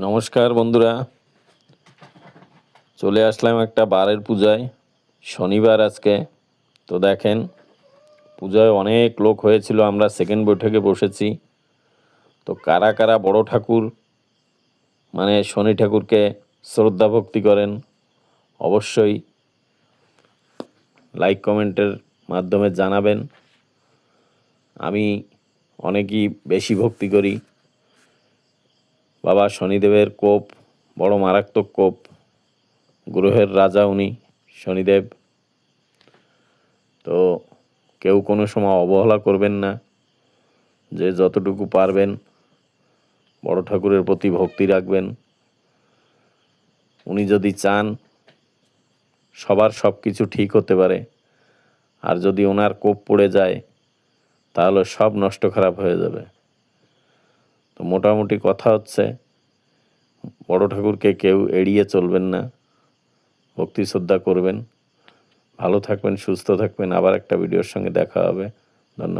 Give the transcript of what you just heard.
নমস্কার বন্ধুরা, চলে আসলাম একটা বারের পূজায়। শনিবার আজকে। তো দেখেন, পূজায় অনেক লোক হয়েছিল, আমরা সেকেন্ড বৈঠকে বসেছি। তো কারা কারা বড় ঠাকুর মানে শনি ঠাকুরকে শ্রদ্ধা ভক্তি করেন, অবশ্যই লাইক কমেন্টের মাধ্যমে জানাবেন। আমি অনেকই বেশি ভক্তি করি। বাবা শনিদেবের কোপ বড় মারাত্মক কোপ, গ্রহের রাজা উনি শনিদেব। তো কেউ কোনো সময় অবহেলা করবেন না, যে যতটুকু পারবেন বড় ঠাকুরের প্রতি ভক্তি রাখবেন। উনি যদি চান সবার সব কিছু ঠিক হতে পারে, আর যদি ওনার কোপ পড়ে যায় তাহলে সব নষ্ট খারাপ হয়ে যাবে। তো মোটামুটি কথা হচ্ছে, বড় ঠাকুরকে কেউ এড়িয়ে চলবেন না, ভক্তি শ্রদ্ধা করবেন। ভালো থাকবেন, সুস্থ থাকবেন। আবার একটা ভিডিওর সঙ্গে দেখা হবে। ধন্যবাদ।